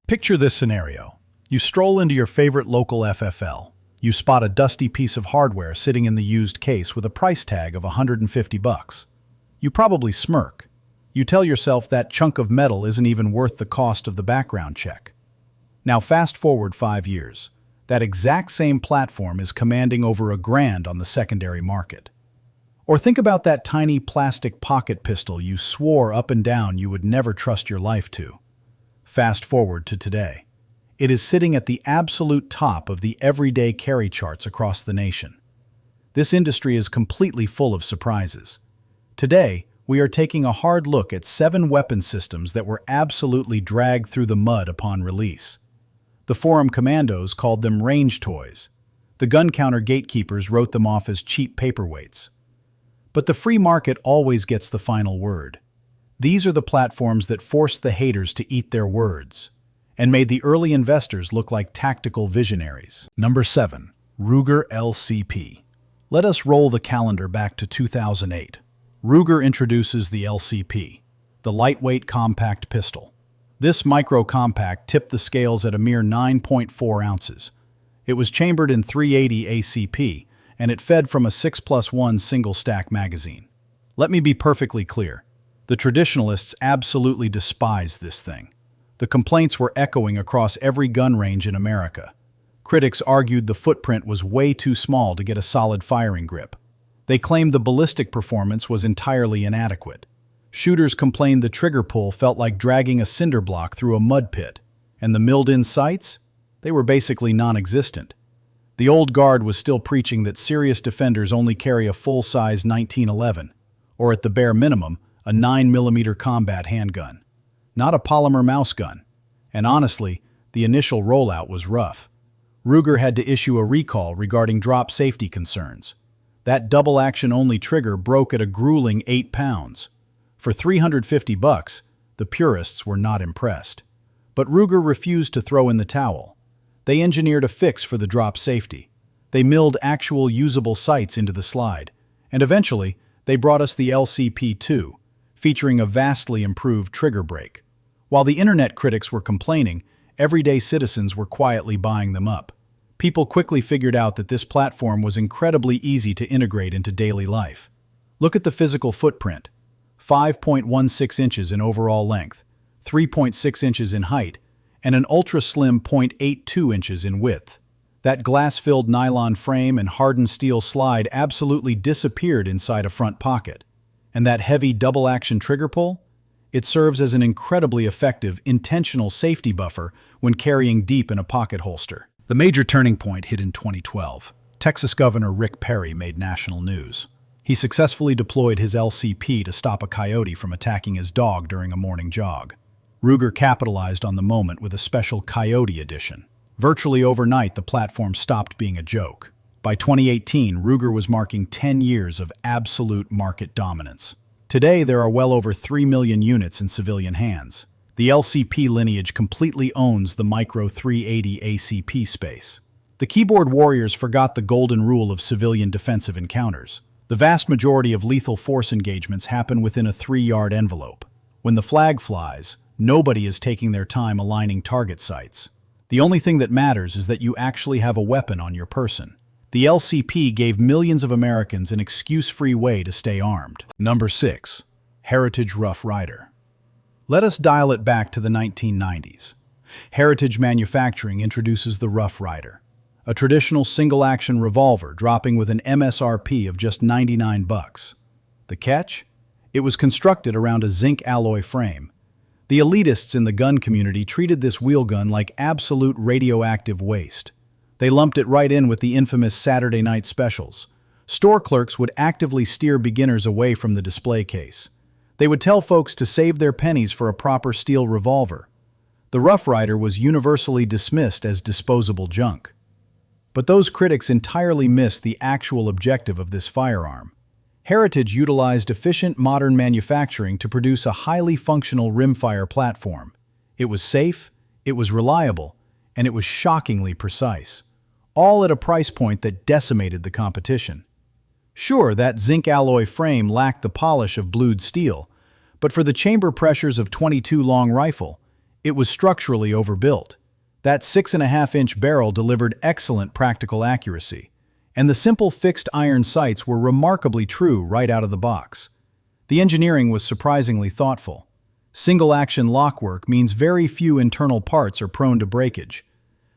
Picture this scenario. You stroll into your favorite local FFL. You spot a dusty piece of hardware sitting in the used case with a price tag of $150. You probably smirk. You tell yourself that chunk of metal isn't even worth the cost of the background check. Now fast forward 5 years. That exact same platform is commanding over $1,000 on the secondary market. Or think about that tiny plastic pocket pistol you swore up and down you would never trust your life to. Fast forward to today. It is sitting at the absolute top of the everyday carry charts across the nation. This industry is completely full of surprises. Today, we are taking a hard look at 7 weapon systems that were absolutely dragged through the mud upon release. The forum commandos called them range toys. The gun counter gatekeepers wrote them off as cheap paperweights. But the free market always gets the final word. These are the platforms that forced the haters to eat their words and made the early investors look like tactical visionaries. Number 7. Ruger LCP. Let us roll the calendar back to 2008. Ruger introduces the LCP, the lightweight compact pistol. This micro-compact tipped the scales at a mere 9.4 ounces. It was chambered in .380 ACP, and it fed from a 6+1 single-stack magazine. Let me be perfectly clear. The traditionalists absolutely despised this thing. The complaints were echoing across every gun range in America. Critics argued the footprint was way too small to get a solid firing grip. They claimed the ballistic performance was entirely inadequate. Shooters complained the trigger pull felt like dragging a cinder block through a mud pit. And the milled-in sights? They were basically non-existent. The old guard was still preaching that serious defenders only carry a full-size 1911, or at the bare minimum, a 9mm combat handgun, not a polymer mouse gun. And honestly, the initial rollout was rough. Ruger had to issue a recall regarding drop safety concerns. That double-action-only trigger broke at a grueling 8 pounds. For $350, the purists were not impressed. But Ruger refused to throw in the towel. They engineered a fix for the drop safety. They milled actual usable sights into the slide. And eventually, they brought us the LCP2, featuring a vastly improved trigger brake. While the internet critics were complaining, everyday citizens were quietly buying them up. People quickly figured out that this platform was incredibly easy to integrate into daily life. Look at the physical footprint. 5.16 inches in overall length, 3.6 inches in height, and an ultra-slim 0.82 inches in width. That glass-filled nylon frame and hardened steel slide absolutely disappeared inside a front pocket. And that heavy double-action trigger pull? It serves as an incredibly effective, intentional safety buffer when carrying deep in a pocket holster. The major turning point hit in 2012. Texas Governor Rick Perry made national news. He successfully deployed his LCP to stop a coyote from attacking his dog during a morning jog. Ruger capitalized on the moment with a special Coyote edition. Virtually overnight, the platform stopped being a joke. By 2018, Ruger was marking 10 years of absolute market dominance. Today, there are well over 3 million units in civilian hands. The LCP lineage completely owns the micro .380 ACP space. The keyboard warriors forgot the golden rule of civilian defensive encounters. The vast majority of lethal force engagements happen within a 3-yard envelope. When the flag flies, nobody is taking their time aligning target sights. The only thing that matters is that you actually have a weapon on your person. The LCP gave millions of Americans an excuse-free way to stay armed. Number 6. Heritage Rough Rider. Let us dial it back to the 1990s. Heritage Manufacturing introduces the Rough Rider, a traditional single-action revolver dropping with an MSRP of just $99. The catch? It was constructed around a zinc alloy frame. The elitists in the gun community treated this wheelgun like absolute radioactive waste. They lumped it right in with the infamous Saturday night specials. Store clerks would actively steer beginners away from the display case. They would tell folks to save their pennies for a proper steel revolver. The Rough Rider was universally dismissed as disposable junk. But those critics entirely missed the actual objective of this firearm. Heritage utilized efficient modern manufacturing to produce a highly functional rimfire platform. It was safe, it was reliable, and it was shockingly precise, all at a price point that decimated the competition. Sure, that zinc alloy frame lacked the polish of blued steel, but for the chamber pressures of .22 long rifle, It was structurally overbuilt. That 6.5-inch barrel delivered excellent practical accuracy, and the simple fixed iron sights were remarkably true right out of the box. The engineering was surprisingly thoughtful. Single-action lockwork means very few internal parts are prone to breakage.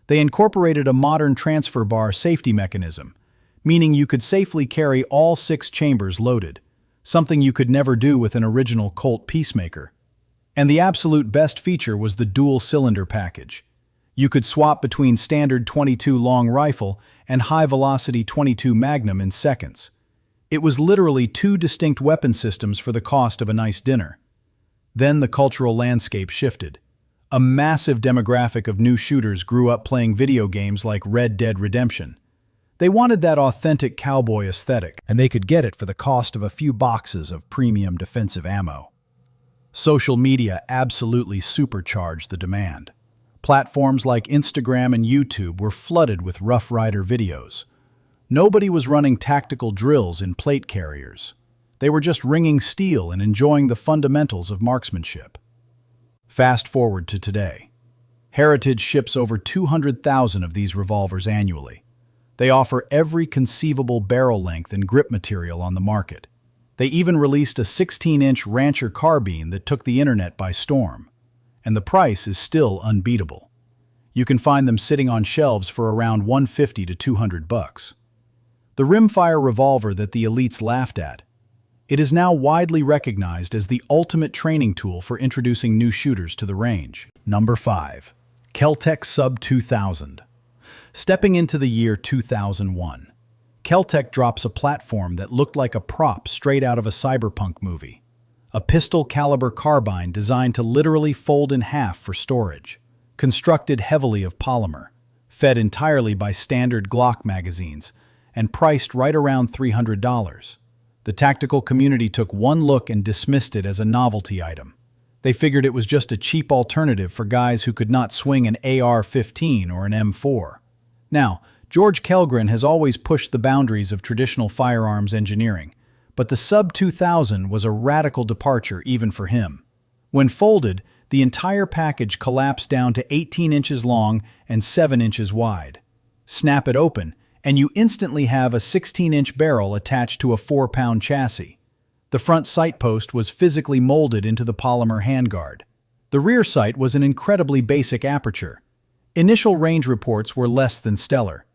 They incorporated a modern transfer bar safety mechanism, meaning you could safely carry all 6 chambers loaded, something you could never do with an original Colt Peacemaker. And the absolute best feature was the dual-cylinder package. You could swap between standard .22 long rifle and high-velocity .22 Magnum in seconds. It was literally 2 distinct weapon systems for the cost of a nice dinner. Then the cultural landscape shifted. A massive demographic of new shooters grew up playing video games like Red Dead Redemption. They wanted that authentic cowboy aesthetic, and they could get it for the cost of a few boxes of premium defensive ammo. Social media absolutely supercharged the demand. Platforms like Instagram and YouTube were flooded with Rough Rider videos. Nobody was running tactical drills in plate carriers. They were just ringing steel and enjoying the fundamentals of marksmanship. Fast forward to today. Heritage ships over 200,000 of these revolvers annually. They offer every conceivable barrel length and grip material on the market. They even released a 16-inch Rancher carbine that took the internet by storm. And the price is still unbeatable. You can find them sitting on shelves for around $150 to $200. The rimfire revolver that the elites laughed at. It is now widely recognized as the ultimate training tool for introducing new shooters to the range. Number 5. Kel-Tec Sub2000. Stepping into the year 2001, Kel-Tec drops a platform that looked like a prop straight out of a cyberpunk movie. A pistol-caliber carbine designed to literally fold in half for storage, constructed heavily of polymer, fed entirely by standard Glock magazines, and priced right around $300. The tactical community took one look and dismissed it as a novelty item. They figured it was just a cheap alternative for guys who could not swing an AR-15 or an M4. Now, George Kellgren has always pushed the boundaries of traditional firearms engineering, but the Sub2000 was a radical departure even for him. When folded, the entire package collapsed down to 18 inches long and 7 inches wide. Snap it open, and you instantly have a 16-inch barrel attached to a 4-pound chassis. The front sight post was physically molded into the polymer handguard. The rear sight was an incredibly basic aperture. Initial range reports were less than stellar.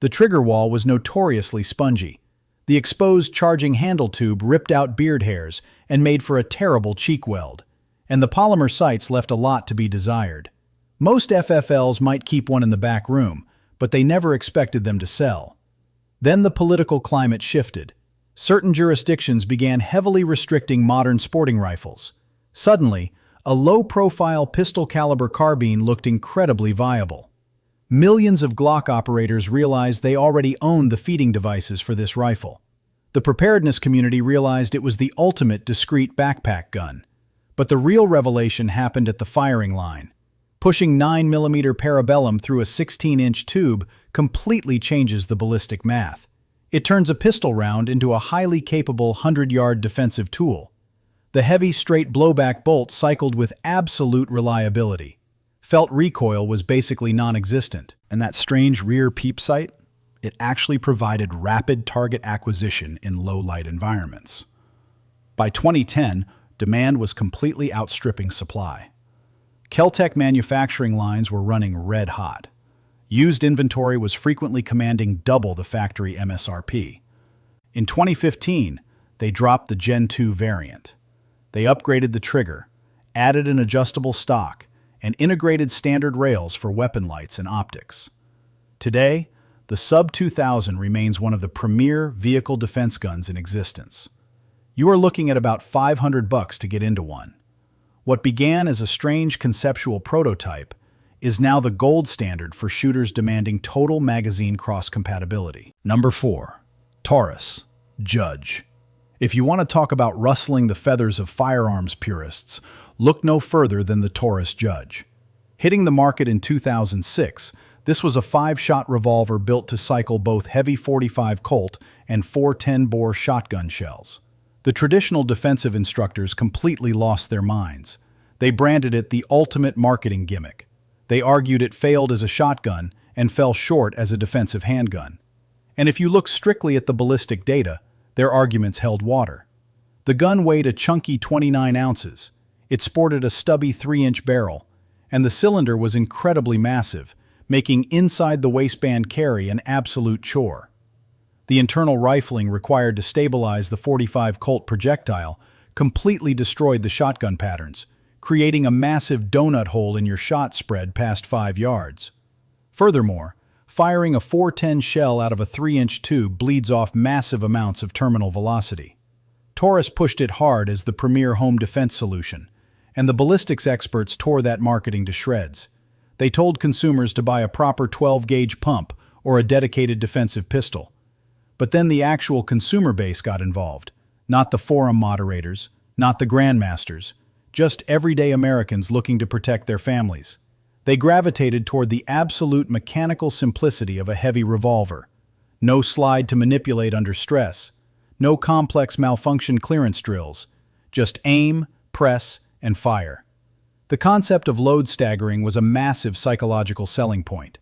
The trigger wall was notoriously spongy. The exposed charging handle tube ripped out beard hairs and made for a terrible cheek weld, and the polymer sights left a lot to be desired. Most FFLs might keep one in the back room, but they never expected them to sell. Then the political climate shifted. Certain jurisdictions began heavily restricting modern sporting rifles. Suddenly, a low-profile pistol-caliber carbine looked incredibly viable. Millions of Glock operators realized they already owned the feeding devices for this rifle. The preparedness community realized it was the ultimate discreet backpack gun. But the real revelation happened at the firing line. Pushing 9mm parabellum through a 16-inch tube completely changes the ballistic math. It turns a pistol round into a highly capable 100-yard defensive tool. The heavy, straight blowback bolt cycled with absolute reliability. Felt recoil was basically non-existent. And that strange rear peep sight? It actually provided rapid target acquisition in low-light environments. By 2010, demand was completely outstripping supply. Kel-Tec manufacturing lines were running red hot. Used inventory was frequently commanding double the factory MSRP. In 2015, they dropped the Gen 2 variant. They upgraded the trigger, added an adjustable stock, and integrated standard rails for weapon lights and optics. Today, the Sub2000 remains one of the premier vehicle defense guns in existence. You are looking at about $500 to get into one. What began as a strange conceptual prototype is now the gold standard for shooters demanding total magazine cross-compatibility. Number 4. Taurus. Judge. If you want to talk about rustling the feathers of firearms purists, look no further than the Taurus Judge. Hitting the market in 2006, this was a 5-shot revolver built to cycle both heavy .45 Colt and 410-bore shotgun shells. The traditional defensive instructors completely lost their minds. They branded it the ultimate marketing gimmick. They argued it failed as a shotgun and fell short as a defensive handgun. And if you look strictly at the ballistic data, their arguments held water. The gun weighed a chunky 29 ounces. It sported a stubby 3-inch barrel, and the cylinder was incredibly massive, making inside the waistband carry an absolute chore. The internal rifling required to stabilize the .45 Colt projectile completely destroyed the shotgun patterns, creating a massive donut hole in your shot spread past 5 yards. Furthermore, firing a .410 shell out of a 3-inch tube bleeds off massive amounts of terminal velocity. Taurus pushed it hard as the premier home defense solution, and the ballistics experts tore that marketing to shreds. They told consumers to buy a proper 12-gauge pump or a dedicated defensive pistol. But then the actual consumer base got involved, not the forum moderators, not the grandmasters, just everyday Americans looking to protect their families. They gravitated toward the absolute mechanical simplicity of a heavy revolver. No slide to manipulate under stress, no complex malfunction clearance drills, just aim, press, and fire. The concept of load staggering was a massive psychological selling point.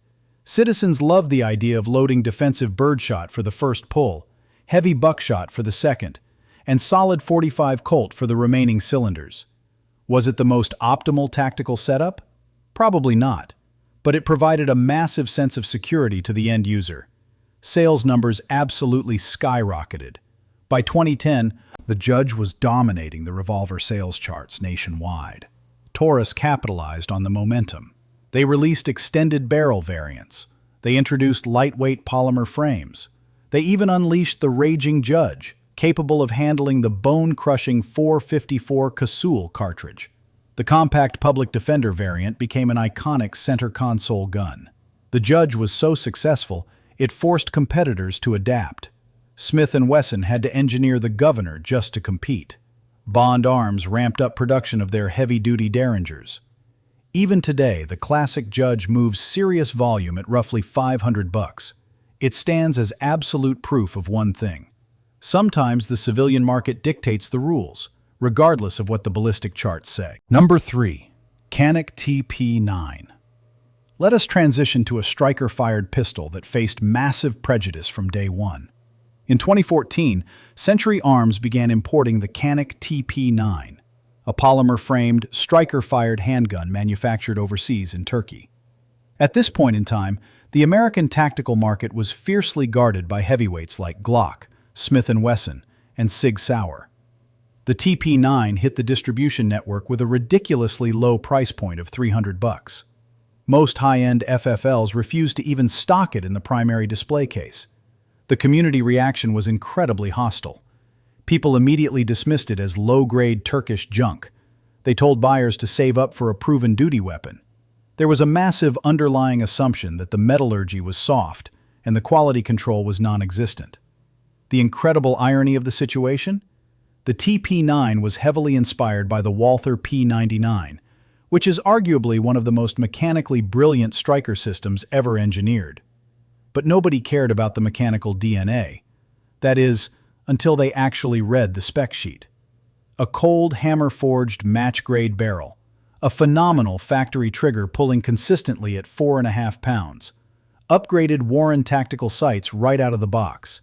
Citizens loved the idea of loading defensive birdshot for the first pull, heavy buckshot for the second, and solid .45 Colt for the remaining cylinders. Was it the most optimal tactical setup? Probably not, but it provided a massive sense of security to the end user. Sales numbers absolutely skyrocketed. By 2010, the Judge was dominating the revolver sales charts nationwide. Taurus capitalized on the momentum. They released extended barrel variants. They introduced lightweight polymer frames. They even unleashed the Raging Judge, capable of handling the bone-crushing .454 Casull cartridge. The compact public defender variant became an iconic center console gun. The Judge was so successful, it forced competitors to adapt. Smith & Wesson had to engineer the Governor just to compete. Bond Arms ramped up production of their heavy-duty Derringers. Even today, the classic Judge moves serious volume at roughly $500. It stands as absolute proof of one thing. Sometimes the civilian market dictates the rules, regardless of what the ballistic charts say. Number 3. Canik TP9. Let us transition to a striker-fired pistol that faced massive prejudice from day one. In 2014, Century Arms began importing the Canik TP9, a polymer-framed, striker-fired handgun manufactured overseas in Turkey. At this point in time, the American tactical market was fiercely guarded by heavyweights like Glock, Smith & Wesson, and SIG Sauer. The TP9 hit the distribution network with a ridiculously low price point of $300. Most high-end FFLs refused to even stock it in the primary display case. The community reaction was incredibly hostile. People immediately dismissed it as low-grade Turkish junk. They told buyers to save up for a proven duty weapon. There was a massive underlying assumption that the metallurgy was soft and the quality control was non-existent. The incredible irony of the situation? The TP9 was heavily inspired by the Walther P99, which is arguably one of the most mechanically brilliant striker systems ever engineered. But nobody cared about the mechanical DNA. That is, until they actually read the spec sheet. A cold, hammer-forged, match-grade barrel. A phenomenal factory trigger pulling consistently at 4.5 pounds. Upgraded Warren tactical sights right out of the box.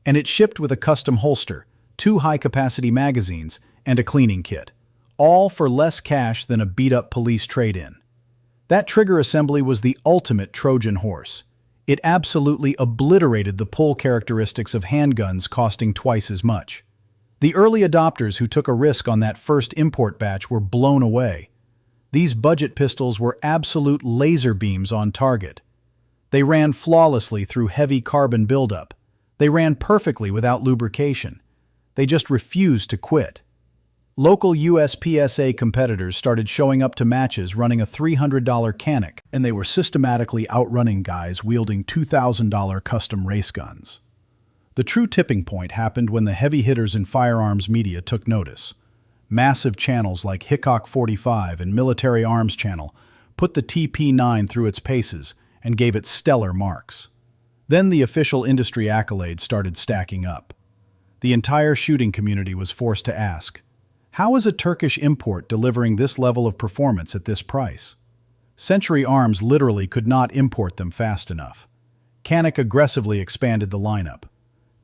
And it shipped with a custom holster, 2 high-capacity magazines, and a cleaning kit. All for less cash than a beat-up police trade-in. That trigger assembly was the ultimate Trojan horse. It absolutely obliterated the pull characteristics of handguns costing twice as much. The early adopters who took a risk on that first import batch were blown away. These budget pistols were absolute laser beams on target. They ran flawlessly through heavy carbon buildup. They ran perfectly without lubrication. They just refused to quit. Local USPSA competitors started showing up to matches running a $300 Canik, and they were systematically outrunning guys wielding $2,000 custom race guns. The true tipping point happened when the heavy hitters in firearms media took notice. Massive channels like Hickok 45 and Military Arms Channel put the TP9 through its paces and gave it stellar marks. Then the official industry accolades started stacking up. The entire shooting community was forced to ask, How is a Turkish import delivering this level of performance at this price? Century Arms literally could not import them fast enough. Canik aggressively expanded the lineup,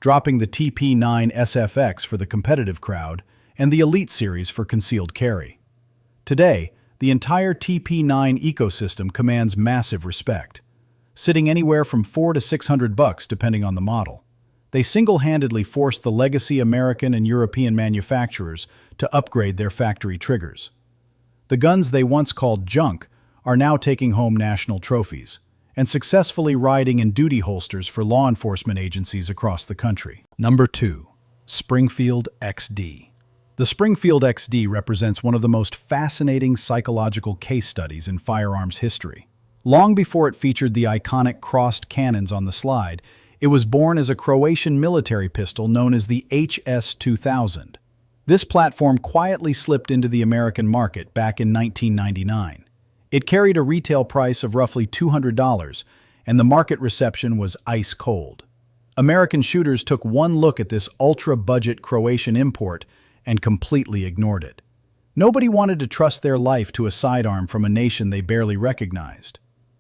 dropping the TP9 SFX for the competitive crowd and the Elite series for concealed carry. Today, the entire TP9 ecosystem commands massive respect, sitting anywhere from $400 to $600 depending on the model. They single-handedly forced the legacy American and European manufacturers to upgrade their factory triggers. The guns they once called junk are now taking home national trophies and successfully riding in duty holsters for law enforcement agencies across the country. Number 2. Springfield XD. The Springfield XD represents one of the most fascinating psychological case studies in firearms history. Long before it featured the iconic crossed cannons on the slide, it was born as a Croatian military pistol known as the HS-2000. This platform quietly slipped into the American market back in 1999. It carried a retail price of roughly $200, and the market reception was ice cold. American shooters took one look at this ultra-budget Croatian import and completely ignored it. Nobody wanted to trust their life to a sidearm from a nation they barely recognized.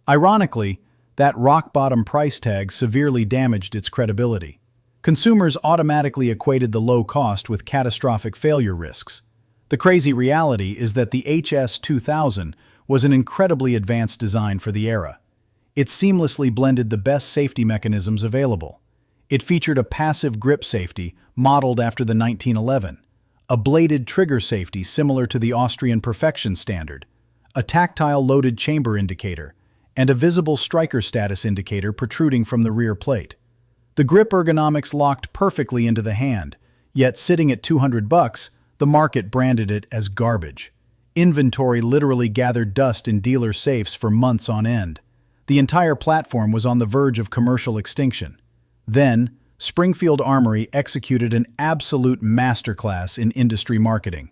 Ironically, that rock-bottom price tag severely damaged its credibility. Consumers automatically equated the low cost with catastrophic failure risks. The crazy reality is that the HS-2000 was an incredibly advanced design for the era. It seamlessly blended the best safety mechanisms available. It featured a passive grip safety modeled after the 1911, a bladed trigger safety similar to the Austrian Perfection standard, a tactile loaded chamber indicator, and a visible striker status indicator protruding from the rear plate. The grip ergonomics locked perfectly into the hand, yet sitting at $200, the market branded it as garbage. Inventory literally gathered dust in dealer safes for months on end. The entire platform was on the verge of commercial extinction. Then, Springfield Armory executed an absolute masterclass in industry marketing.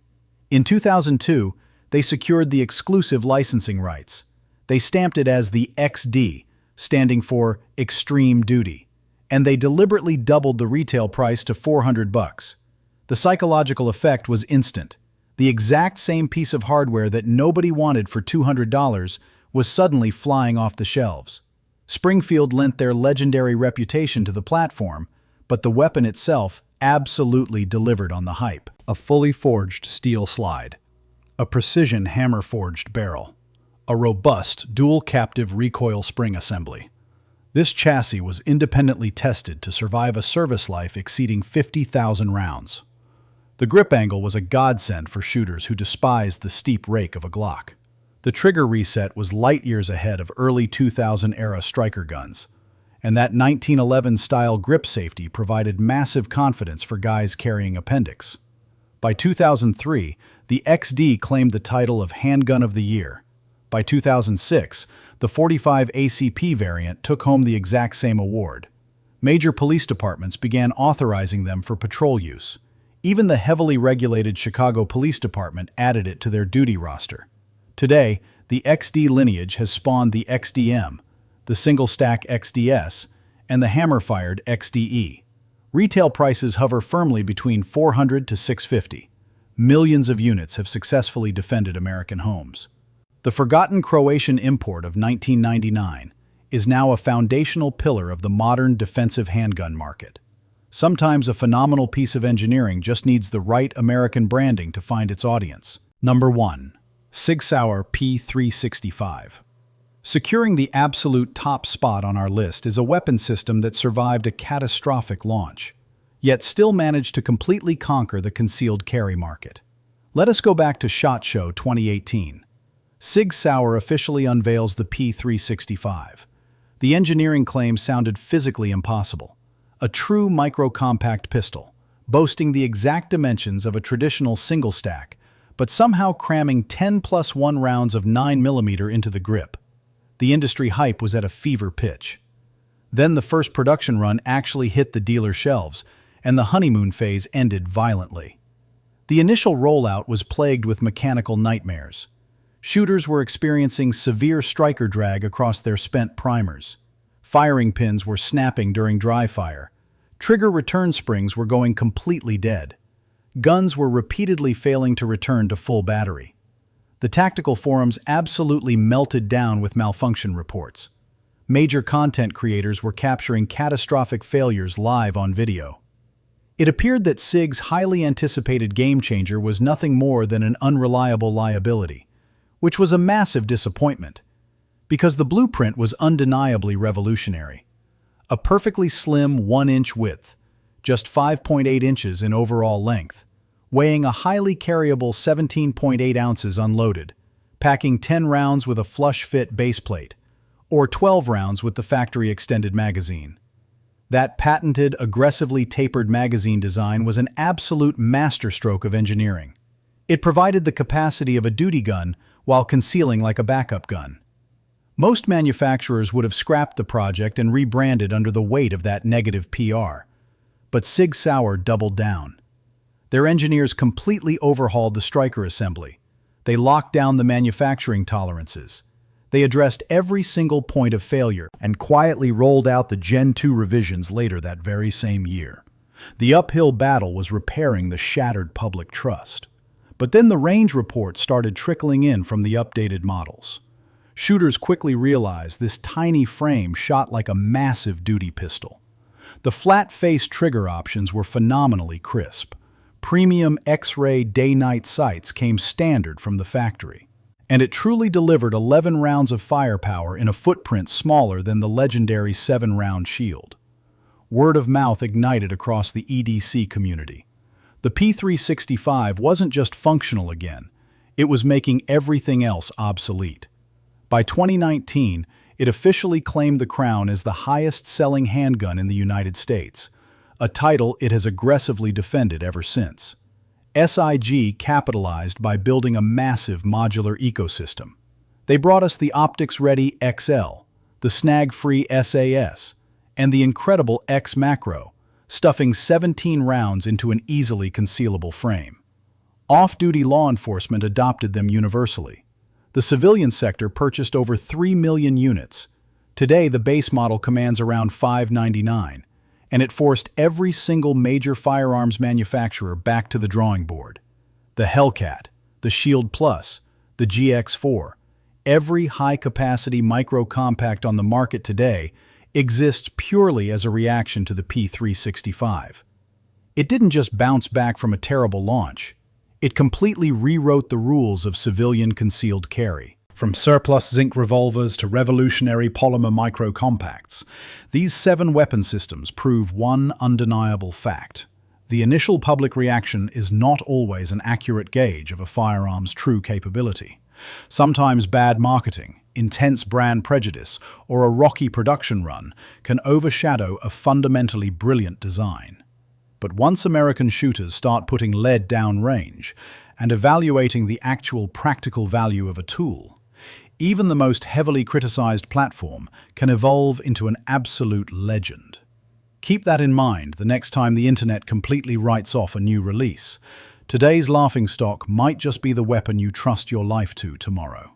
In 2002, they secured the exclusive licensing rights. They stamped it as the XD, standing for Extreme Duty, and they deliberately doubled the retail price to $400. The psychological effect was instant. The exact same piece of hardware that nobody wanted for $200 was suddenly flying off the shelves. Springfield lent their legendary reputation to the platform, but the weapon itself absolutely delivered on the hype. A fully forged steel slide, a precision hammer-forged barrel, a robust dual captive recoil spring assembly. This chassis was independently tested to survive a service life exceeding 50,000 rounds. The grip angle was a godsend for shooters who despised the steep rake of a Glock. The trigger reset was light years ahead of early 2000-era striker guns, and that 1911-style grip safety provided massive confidence for guys carrying appendix. By 2003, the XD claimed the title of Handgun of the Year. By 2006, the 45 ACP variant took home the exact same award. Major police departments began authorizing them for patrol use. Even the heavily regulated Chicago Police Department added it to their duty roster. Today, the XD lineage has spawned the XDM, the single-stack XDS, and the hammer-fired XDE. Retail prices hover firmly between $400 to $650. Millions of units have successfully defended American homes. The forgotten Croatian import of 1999 is now a foundational pillar of the modern defensive handgun market. Sometimes a phenomenal piece of engineering just needs the right American branding to find its audience. Number 1. SIG Sauer P365. Securing the absolute top spot on our list is a weapon system that survived a catastrophic launch, yet still managed to completely conquer the concealed carry market. Let us go back to SHOT Show 2018. SIG Sauer officially unveils the P365. The engineering claims sounded physically impossible. A true micro-compact pistol, boasting the exact dimensions of a traditional single-stack, but somehow cramming 10+1 rounds of 9mm into the grip. The industry hype was at a fever pitch. Then the first production run actually hit the dealer shelves, and the honeymoon phase ended violently. The initial rollout was plagued with mechanical nightmares. Shooters were experiencing severe striker drag across their spent primers. Firing pins were snapping during dry fire. Trigger return springs were going completely dead. guns were repeatedly failing to return to full battery. The tactical forums absolutely melted down with malfunction reports. Major content creators were capturing catastrophic failures live on video. It appeared that SIG's highly anticipated game-changer was nothing more than an unreliable liability, which was a massive disappointment, because the blueprint was undeniably revolutionary. A perfectly slim 1-inch width, just 5.8 inches in overall length, weighing a highly carryable 17.8 ounces unloaded, packing 10 rounds with a flush-fit baseplate, or 12 rounds with the factory extended magazine. That patented, aggressively tapered magazine design was an absolute masterstroke of engineering. It provided the capacity of a duty gun while concealing like a backup gun. Most manufacturers would have scrapped the project and rebranded under the weight of that negative PR. But SIG Sauer doubled down. Their engineers completely overhauled the striker assembly. They locked down the manufacturing tolerances. They addressed every single point of failure and quietly rolled out the Gen 2 revisions later that very same year. The uphill battle was repairing the shattered public trust. But then the range reports started trickling in from the updated models. Shooters quickly realized this tiny frame shot like a massive duty pistol. The flat-face trigger options were phenomenally crisp. Premium X-ray day-night sights came standard from the factory. And it truly delivered 11 rounds of firepower in a footprint smaller than the legendary 7-round shield. Word of mouth ignited across the EDC community. The P365 wasn't just functional again, it was making everything else obsolete. By 2019, it officially claimed the crown as the highest-selling handgun in the United States, a title it has aggressively defended ever since. SIG capitalized by building a massive modular ecosystem. They brought us the optics-ready XL, the snag-free SAS, and the incredible X Macro, stuffing 17 rounds into an easily concealable frame. Off-duty law enforcement adopted them universally. The civilian sector purchased over 3 million units. Today, the base model commands around $599. And it forced every single major firearms manufacturer back to the drawing board. The Hellcat, the Shield Plus, the GX4, every high-capacity micro-compact on the market today exists purely as a reaction to the P365. It didn't just bounce back from a terrible launch. It completely rewrote the rules of civilian concealed carry. From surplus zinc revolvers to revolutionary polymer micro-compacts, these 7 weapon systems prove one undeniable fact. The initial public reaction is not always an accurate gauge of a firearm's true capability. Sometimes bad marketing, intense brand prejudice, or a rocky production run can overshadow a fundamentally brilliant design. But once American shooters start putting lead down range and evaluating the actual practical value of a tool, even the most heavily criticized platform can evolve into an absolute legend. Keep that in mind the next time the internet completely writes off a new release. Today's laughingstock might just be the weapon you trust your life to tomorrow.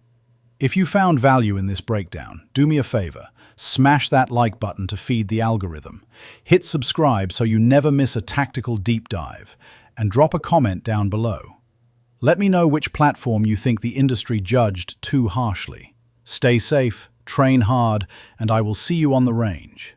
If you found value in this breakdown, do me a favor, smash that like button to feed the algorithm. Hit subscribe so you never miss a tactical deep dive, and drop a comment down below. Let me know which platform you think the industry judged too harshly. Stay safe, train hard, and I will see you on the range.